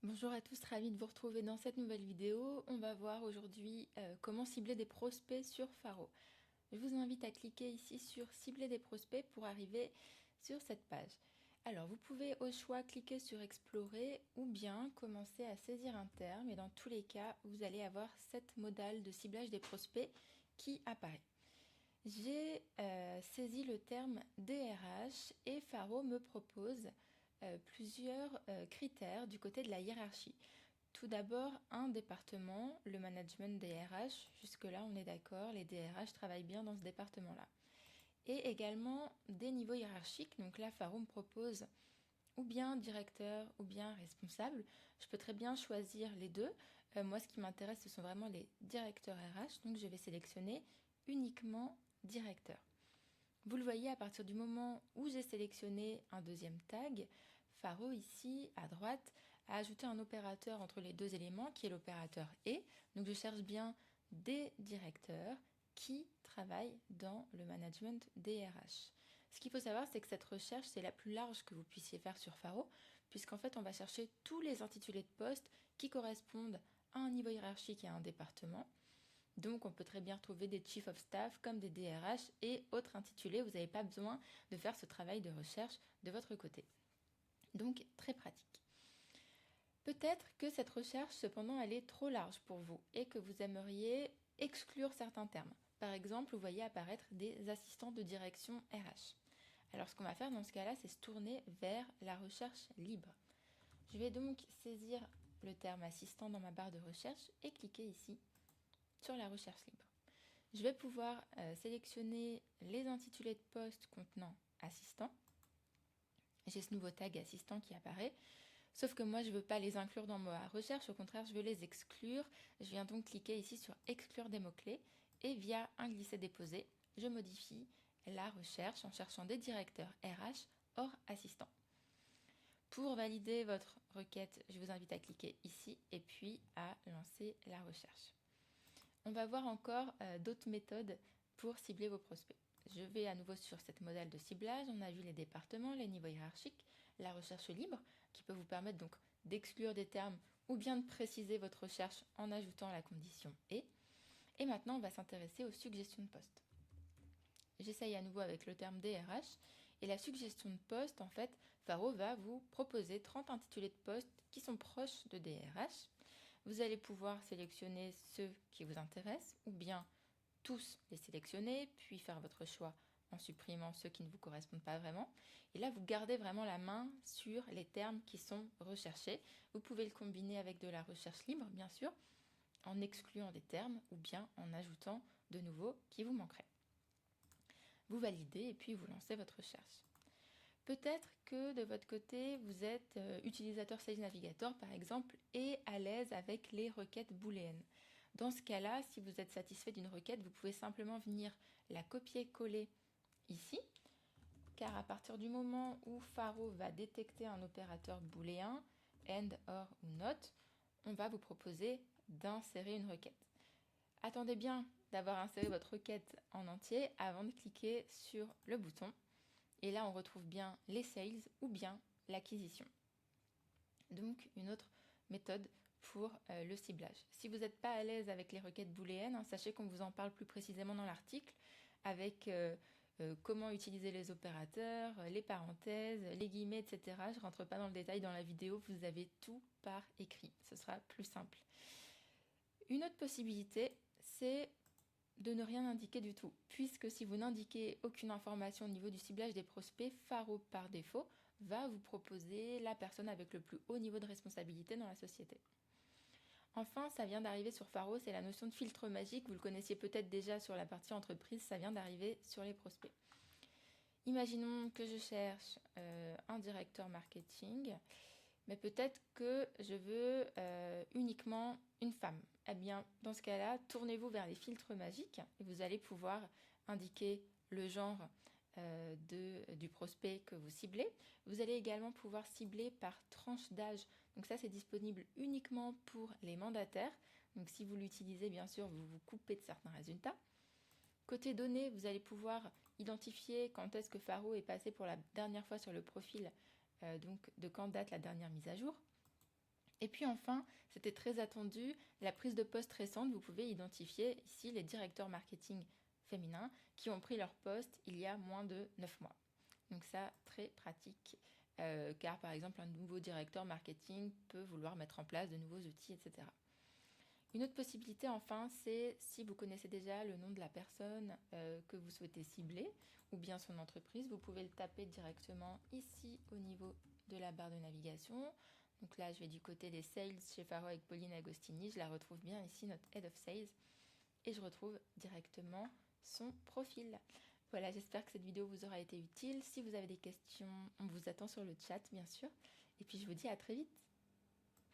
Bonjour à tous, ravi de vous retrouver dans cette nouvelle vidéo. On va voir aujourd'hui comment cibler des prospects sur Faro. Je vous invite à cliquer ici sur cibler des prospects pour arriver sur cette page. Alors vous pouvez au choix cliquer sur explorer ou bien commencer à saisir un terme et dans tous les cas vous allez avoir cette modale de ciblage des prospects qui apparaît. J'ai saisi le terme DRH et Faro me propose plusieurs critères du côté de la hiérarchie. Tout d'abord, un département, le management des RH. Jusque-là, on est d'accord, les DRH travaillent bien dans ce département-là. Et également des niveaux hiérarchiques. Donc là, Faro me propose ou bien directeur ou bien responsable. Je peux très bien choisir les deux. Moi, ce qui m'intéresse, ce sont vraiment les directeurs RH. Donc je vais sélectionner uniquement directeur. Vous le voyez à partir du moment où j'ai sélectionné un deuxième tag, Faro ici à droite a ajouté un opérateur entre les deux éléments qui est l'opérateur et. Donc je cherche bien des directeurs qui travaillent dans le management des RH. Ce qu'il faut savoir, c'est que cette recherche, c'est la plus large que vous puissiez faire sur Faro, puisqu'en fait, on va chercher tous les intitulés de poste qui correspondent à un niveau hiérarchique et à un département. Donc on peut très bien retrouver des Chief of Staff comme des DRH et autres intitulés. Vous n'avez pas besoin de faire ce travail de recherche de votre côté. Donc très pratique. Peut-être que cette recherche cependant elle est trop large pour vous et que vous aimeriez exclure certains termes. Par exemple, vous voyez apparaître des assistants de direction RH. Alors ce qu'on va faire dans ce cas-là, c'est se tourner vers la recherche libre. Je vais donc saisir le terme assistant dans ma barre de recherche et cliquer ici sur la recherche libre. Je vais pouvoir sélectionner les intitulés de poste contenant assistant. J'ai ce nouveau tag assistant qui apparaît. Sauf que moi, je ne veux pas les inclure dans ma recherche. Au contraire, je veux les exclure. Je viens donc cliquer ici sur exclure des mots-clés. Et via un glisser-déposer, je modifie la recherche en cherchant des directeurs RH hors assistant. Pour valider votre requête, je vous invite à cliquer ici et puis à lancer la recherche. On va voir encore d'autres méthodes pour cibler vos prospects. Je vais à nouveau sur cette modèle de ciblage. On a vu les départements, les niveaux hiérarchiques, la recherche libre qui peut vous permettre donc d'exclure des termes ou bien de préciser votre recherche en ajoutant la condition et. Et maintenant, on va s'intéresser aux suggestions de poste. J'essaye à nouveau avec le terme DRH et la suggestion de poste, en fait, Faro va vous proposer 30 intitulés de poste qui sont proches de DRH. Vous allez pouvoir sélectionner ceux qui vous intéressent ou bien tous les sélectionner, puis faire votre choix en supprimant ceux qui ne vous correspondent pas vraiment. Et là, vous gardez vraiment la main sur les termes qui sont recherchés. Vous pouvez le combiner avec de la recherche libre, bien sûr, en excluant des termes ou bien en ajoutant de nouveaux qui vous manqueraient. Vous validez et puis vous lancez votre recherche. Peut-être que de votre côté, vous êtes utilisateur Sales Navigator par exemple et à l'aise avec les requêtes booléennes. Dans ce cas-là, si vous êtes satisfait d'une requête, vous pouvez simplement venir la copier-coller ici, car à partir du moment où Faro va détecter un opérateur booléen, AND, OR ou NOT, on va vous proposer d'insérer une requête. Attendez bien d'avoir inséré votre requête en entier avant de cliquer sur le bouton. Et là, on retrouve bien les sales ou bien l'acquisition. Donc, une autre méthode pour le ciblage. Si vous n'êtes pas à l'aise avec les requêtes booléennes, sachez qu'on vous en parle plus précisément dans l'article avec comment utiliser les opérateurs, les parenthèses, les guillemets, etc. Je ne rentre pas dans le détail dans la vidéo, vous avez tout par écrit. Ce sera plus simple. Une autre possibilité, c'est de ne rien indiquer du tout, puisque si vous n'indiquez aucune information au niveau du ciblage des prospects, Faro par défaut va vous proposer la personne avec le plus haut niveau de responsabilité dans la société. Enfin, ça vient d'arriver sur Faro, c'est la notion de filtre magique, vous le connaissiez peut-être déjà sur la partie entreprise, ça vient d'arriver sur les prospects. Imaginons que je cherche un directeur marketing, mais peut-être que je veux uniquement une femme. Eh bien, dans ce cas-là, tournez-vous vers les filtres magiques et vous allez pouvoir indiquer le genre du prospect que vous ciblez. Vous allez également pouvoir cibler par tranche d'âge. Donc ça, c'est disponible uniquement pour les mandataires. Donc si vous l'utilisez, bien sûr, vous vous coupez de certains résultats. Côté données, vous allez pouvoir identifier quand est-ce que Faro est passé pour la dernière fois sur le profil, donc de quand date la dernière mise à jour. Et puis enfin, c'était très attendu, la prise de poste récente, vous pouvez identifier ici les directeurs marketing féminins qui ont pris leur poste il y a moins de 9 mois. Donc ça, très pratique, car par exemple un nouveau directeur marketing peut vouloir mettre en place de nouveaux outils, etc. Une autre possibilité enfin, c'est si vous connaissez déjà le nom de la personne que vous souhaitez cibler ou bien son entreprise, vous pouvez le taper directement ici au niveau de la barre de navigation. Donc là, je vais du côté des sales chez Faro avec Pauline Agostini. Je la retrouve bien ici, notre Head of Sales. Et je retrouve directement son profil. Voilà, j'espère que cette vidéo vous aura été utile. Si vous avez des questions, on vous attend sur le chat, bien sûr. Et puis, je vous dis à très vite.